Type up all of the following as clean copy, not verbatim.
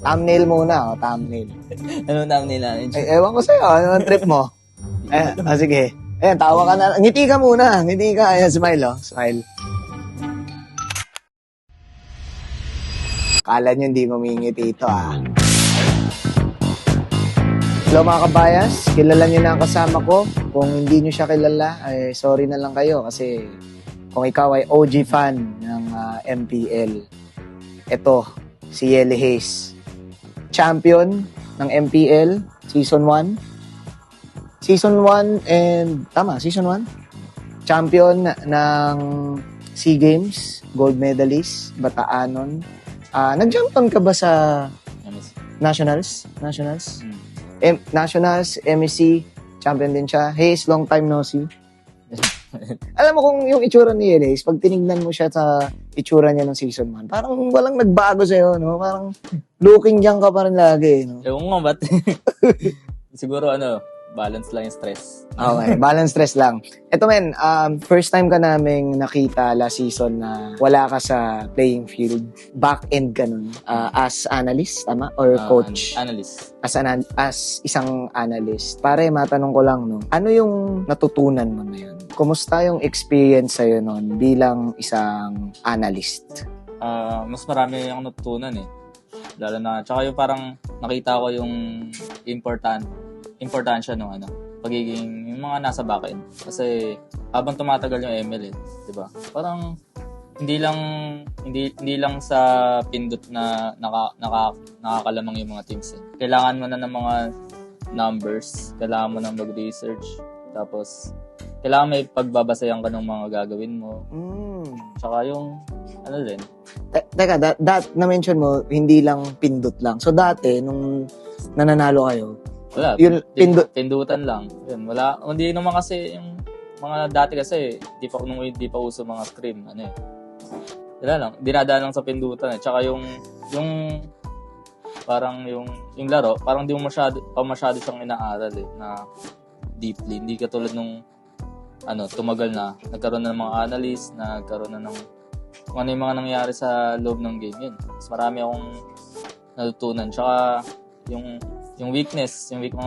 Thumbnail muna, thumbnail. Ano thumbnail natin? Ewan ko sa'yo, ano ang trip mo? Sige. Ayan, tawa ka na. Ngiti ka muna, ngiti ka. Ayan, smile, smile. Kala nyo hindi mamingiti ito, Hello mga kabayas, kilala nyo na ang kasama ko. Kung hindi nyo siya kilala, ay sorry na lang kayo kasi kung ikaw ay OG fan ng MPL, ito, si Yeli Hayes. Champion ng MPL, Season 1. Season 1 and, Season 1. Champion ng SEA Games, gold medalist, Bataanon. Nag-jump ka ba sa Nationals? Nationals, MEC, champion din siya. Hayes, long time no see. Alam mo kung yung itsura ni Hayes, pag tinignan mo siya sa itsura niya ng Season 1, parang walang nagbago sa'yo, no? Parang looking young ka pa rin lagi, no? Ewan nga, ba't? Siguro, balance lang yung stress. Okay, balance stress lang. Ito men, first time ka naming nakita last season na wala ka sa playing field. Back end ka nun. As analyst, tama? Or coach? Analyst. As isang analyst. Pare, matanong ko lang, no? Ano yung natutunan mo na yun? Kumusta yung experience sa'yo nun bilang isang analyst? Mas marami akong natutunan Lalo na, tsaka yung parang nakita ko yung importansya ng pagiging yung mga nasa backend. Kasi habang tumatagal yung ML, 'di ba? Parang hindi lang sa pindot na nakakalamang yung mga teams. Kailangan mo na ng mga numbers, kailangan mo na mag-research, tapos kailangan may pagbabasayan ka ng mga gagawin mo. Tsaka yung din. Teka, na-mention mo, hindi lang pindot lang. So dati, nung nananalo kayo, wala, yun, pindutan lang. Yun, wala, hindi naman kasi yung mga dati kasi, di pa uso mga scrim, wala lang, dinadaan lang sa pindutan Tsaka yung parang yung laro, parang di mo masyado siyang inaaral na deeply. Hindi katulad nung tumagal na, nagkaroon na ng mga analyst, nagkaroon na ng kung ano yung mga nangyari sa loob ng game yun. Mas marami akong natutunan. Tsaka yung mga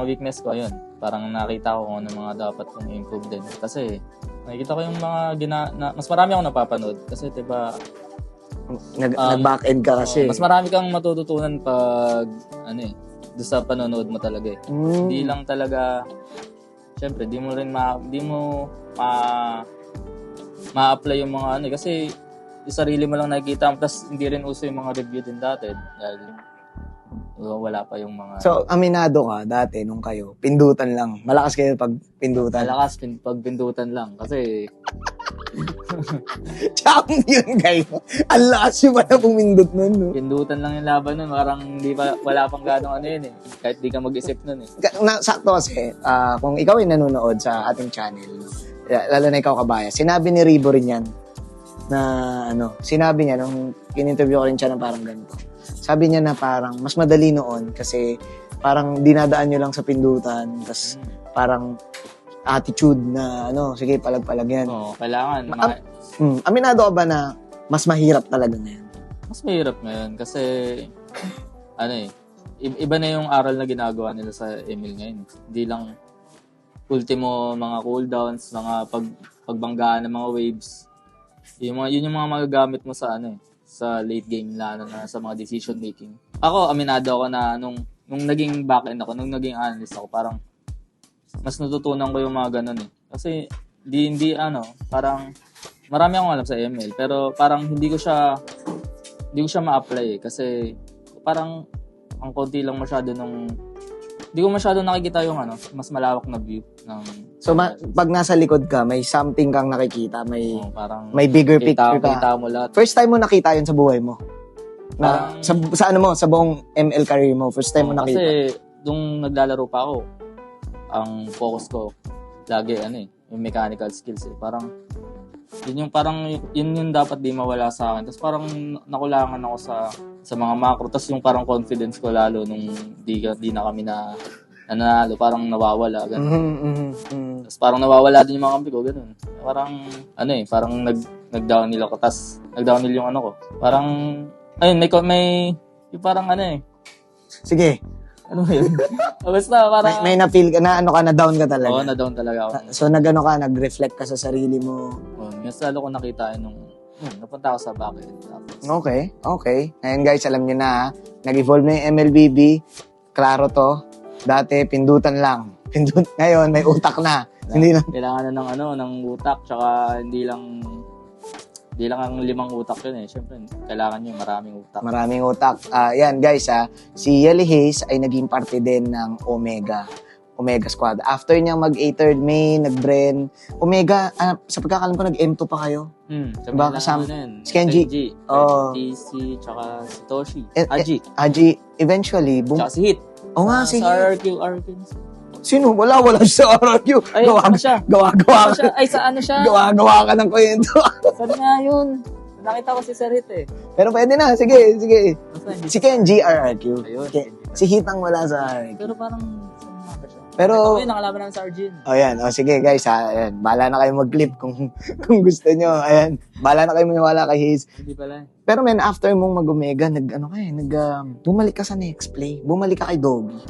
weakness ko, yun. Parang nakita ko kung ano mga dapat kong improve din. Kasi nakikita ko yung mga mas marami akong napapanood. Kasi diba, nag-back-end ka kasi. Mas marami kang matututunan pag, doon sa panonood mo talaga Hindi lang talaga, syempre, di mo ma-apply yung mga kasi yung sarili mo lang nakikita, tapos hindi rin uso yung mga review din dati dahil wala pa yung mga... So, aminado ka dati nung kayo, pindutan lang. Malakas kayo pag pindutan. Malakas pag pindutan lang kasi... Champion kayo. Ang lakas yung pala pumindot nun, no? Pindutan lang yung laban nun. Parang wala pang ganong Kahit di ka mag-isip nun Sakto kasi, kung ikaw ay nanonood sa ating channel, lalo na ikaw kabaya, sinabi ni Ribo rin yan na sinabi niya nung in-interview ko rin siya na parang ganito. Sabi niya na parang mas madali noon kasi parang dinadaan nyo lang sa pindutan, tas parang attitude na sige, palag-palag yan. Oo, kailangan. Aminado ka ba na mas mahirap talaga ngayon? Mas mahirap ngayon kasi iba na yung aral na ginagawa nila sa ML ngayon. Hindi lang ultimo mga cooldowns, mga pagbanggaan ng mga waves. Yun yung mga magagamit mo sa sa late game lalo na sa mga decision making. Ako, aminado ako na nung naging backend ako, nung naging analyst ako, parang mas natutunan ko yung mga ganun Kasi parang marami akong alam sa ML, pero parang hindi ko siya ma-apply kasi parang ang konti lang masyado hindi ko masyado nakikita yung mas malawak na view ng... So, pag nasa likod ka, may something kang nakikita, parang may bigger picture ka. Kita mo lahat. First time mo nakita yun sa buhay mo? Na, sa buong ML career mo, first time mo nakita? Kasi, nung naglalaro pa ako, ang focus ko, lagi, yung mechanical skills Parang, yun yung dapat di mawala sa akin. Tapos parang nakulangan ako sa mga macro. Tapos yung parang confidence ko lalo nung di na kami nanalo, parang nawawala. Ganun. Tapos parang nawawala din yung mga kampi ko. Ganun. Parang, parang nag-downhill ako. Tapos nag-downhill yung ko. Parang, ayun, may yung parang Sige. Ano ba yun? Basta parang... May na-feel ka na, ano ka, na down ka talaga. Oo, na-down talaga ako. So, nag-reflect ka sa sarili mo. Mas lalo ko nakita nung napunta ako sa bucket. Tapos, Okay. Ngayon guys, alam niyo na ha, nag-evolve na yung MLBB. Klaro to. Dati, pindutan lang. Ngayon, may utak na. Hindi lang. Kailangan na ng utak, tsaka hindi lang ang 5 utak yun eh. Siyempre, kailangan nyo maraming utak. Maraming utak. Yan guys si Yeli Hayes ay naging parte din ng Omega Squad. After niyang mag-A3rd May, nag-Bren, Omega, sa pagkakalam ko nag-M2 pa kayo. Diba kasama? Si Kenji. TC, tsaka si Toshi. Haji, eventually, Tsaka si Hit. Oo nga, si Sa Hit. RRQ. Sino? Wala siya sa RRQ. Ay, ano siya? Gawa siya? Ay, sa ano siya? Gawa ka ng kwento. Saan nga yun? Nakita ko si Sir Hit eh. Pero pwede na, sige. Basta hindi. Si Kenji, RRQ. Ayun. Si Hit ang wala sa RRQ. Pero parang, saan nga ba siya? Pero, Ako yun, nakalaban namin sa Arjun. Ayan, sige guys ayan. Bahala na kayo mag-clip kung gusto nyo. Ayan, bahala na kayo maniwala kay Hayes. Hindi pala eh. Pero men, after mong mag-Omega, bumalik ka sa next play. Bumalik ka kay Dobby.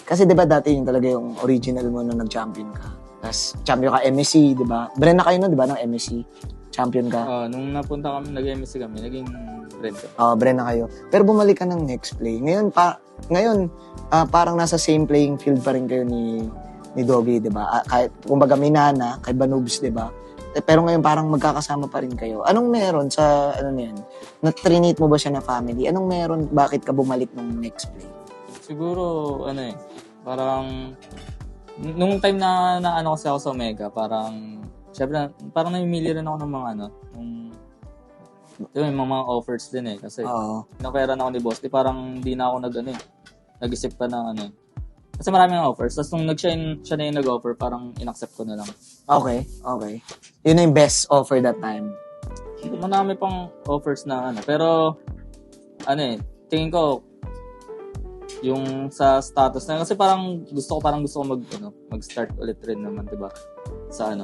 Kasi 'di ba dati yun talaga yung original mo nung nag-champion ka. Tapos champion ka MSC, 'di ba? Bren na kayo nun, 'di ba, ng MSC? Champion ka. Nung napunta kami, nag-MSC kami, naging friend ka. Bren na kayo. Pero bumalik ka ng next play. Ngayon parang nasa same playing field pa rin kayo ni Dobby, 'di ba? Kahit kumbaga may Nana, kay Banubs, 'di ba? Pero ngayon parang magkakasama pa rin kayo. Anong meron sa niyan? Na-trinate mo ba siya na family? Anong meron? Bakit ka bumalik ng next play? Siguro, parang, nung time na kasi ako sa Omega, parang, syempre, parang namimili rin ako ng mga, yung mga offers din eh. Kasi, nakapera na ako ni Boss, parang hindi na ako nag-isip pa ng Kasi maraming offers. Tapos nung siya na yung nag-offer, parang in-accept ko na lang. Okay. Yun na yung best offer that time. Marami pang offers na pero, tingin ko, yung sa status na kasi parang gusto ko mag-start ulit rin naman, 'di ba? Sa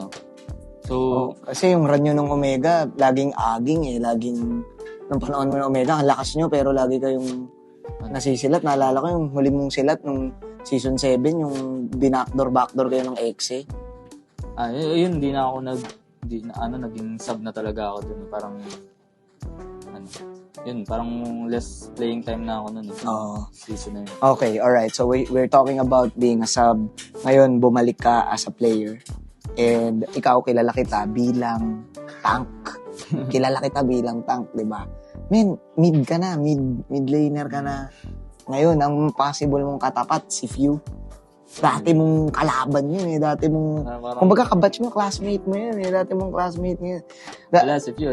So, kasi yung run nyo ng Omega, laging aging laging nung panahon mo ng Omega, ang lakas nyo pero lagi kayong nasisilat. Naalala ko yung huli mong silat nung season 7, yung backdoor kayo ng Exe. Yun, hindi na ako naging sub na talaga ako dun. Parang parang less playing time na ako nun. Season na yun. Okay, alright. So we're talking about being a sub. Ngayon, bumalik ka as a player. And ikaw, kilala kita bilang tank. Kilala kita bilang tank, di ba? Men, mid ka na. Mid laner ka na. Ngayon, ang possible mong katapat, si Few. Dati mong kalaban yun Dati mong... kumbaga, kabatch mo, classmate mo yun Dati mong classmate yun. Wala, si Few,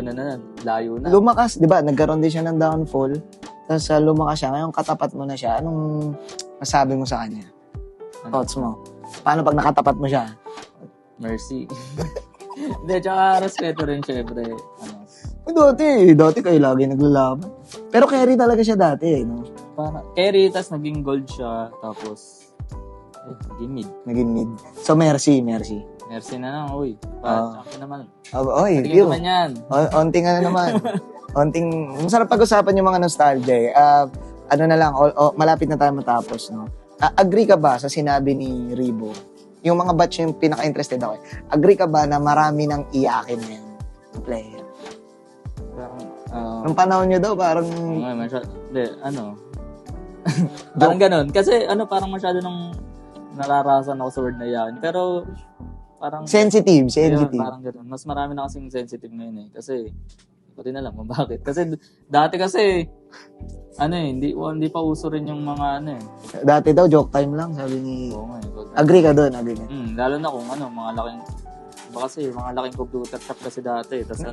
layo na. Lumakas, di ba? Nagkaroon din siya ng downfall. Tapos lumakas siya. Ngayon, katapat mo na siya. Anong masabi mo sa kanya? Thoughts mo? Paano pag nakatapat mo siya? Mercy. Hindi, tsaka respeto rin syempre. Dati kayo lagi naglalaban. Pero carry talaga siya dati, no? Carry, tas naging gold siya, tapos naging mid. So, Mercy. Mercy na lang, uy. Champion naman. Few. Naman yan. Onting naman. Masarap pag-usapan yung mga nostalgia malapit na tayo matapos, no? Agree ka ba sa sinabi ni Ribo? Yung mga batch yung pinaka-interested ako. Agree ka ba na marami nang iyakin ngayon ng player? Nung panahon nyo daw, parang... parang ganun. Kasi parang masyado nung nararasan ako sa word na iyakin. Pero parang... Sensitive. Yun, parang ganun. Mas marami na kasing sensitive ngayon Kasi, pati na lang kung bakit. Kasi dati kasi, hindi pa uso rin yung mga Dati daw, joke time lang, sabi ni... Agree ka doon, agree ka. Lalo na kung mga laking... Kasi mga laking computer shop kasi dati. Tapos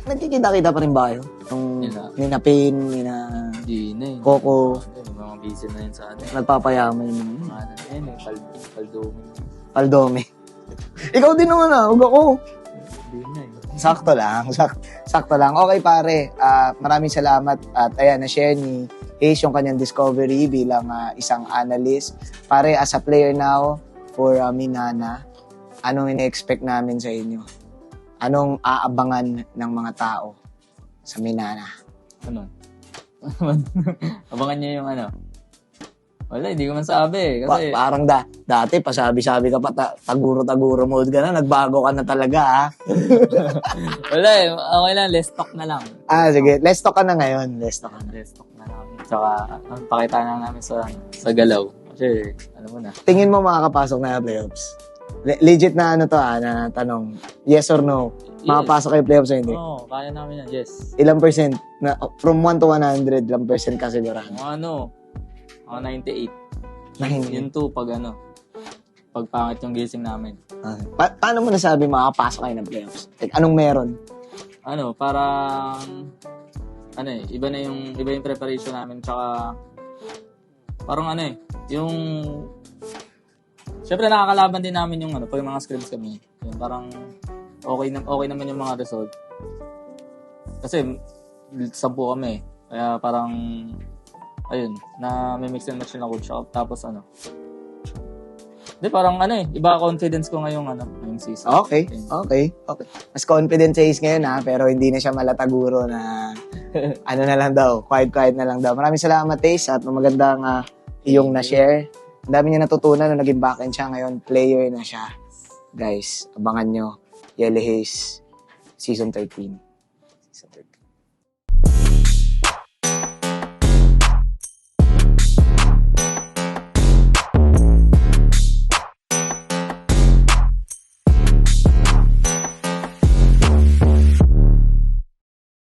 Nagkikita-kita pa rin ba kayo? Yung na Pain, Hindi na Coco. Mga busy na yun sa Nagpapayaman yun. Paldome. Ikaw din naman huwag ako. Hindi na Sakto lang. Okay pare, maraming salamat at ayan, na-share ni Hayes yung kanyang discovery bilang isang analyst. Pare, as a player now for Minana, anong ina-expect namin sa inyo? Anong aabangan ng mga tao sa Minana? Abangan niyo yung Wala, hindi ko man sabi. Kasi, Parang dati, pasabi-sabi ka pa, taguro-taguro mode ka na, nagbago ka na talaga, ha? wala eh. Okay lang, let's talk na lang. Sige. Let's talk ka na ngayon. Let's talk ka na. Let's talk na namin. Tsaka, pakita na namin sa galaw. Kasi, alam mo na. Tingin mo makakapasok na playoffs? Legit na ano to, na tanong. Yes or no? Makapasok kayo playoffs o hindi? Oo, kaya namin yan, yes. Ilang percent? From 1 to 100, ilang percent ka sigurado? Mga 98. Nahingi. Yun 2 pag pangit yung gising namin. Paano mo nasabi makakapasok kayo ng playoffs? Like, anong meron? Parang, iba yung preparation namin, tsaka, parang yung, syempre nakakalaban din namin yung pag yung mga scrims kami. Yung parang, okay naman yung mga result. Kasi, 10 kami. Kaya parang, ayun, na may mix and match na coach. Tapos parang iba confidence ko ngayong season. Okay. Mas confident sa Ace ngayon, pero hindi na siya malataguro na na lang daw, quiet na lang daw. Maraming salamat, Ace, at magandang iyong na-share. Ang dami niya natutunan nung naging backend siya ngayon, player na siya. Guys, abangan nyo, Yellow Haze, Season 13.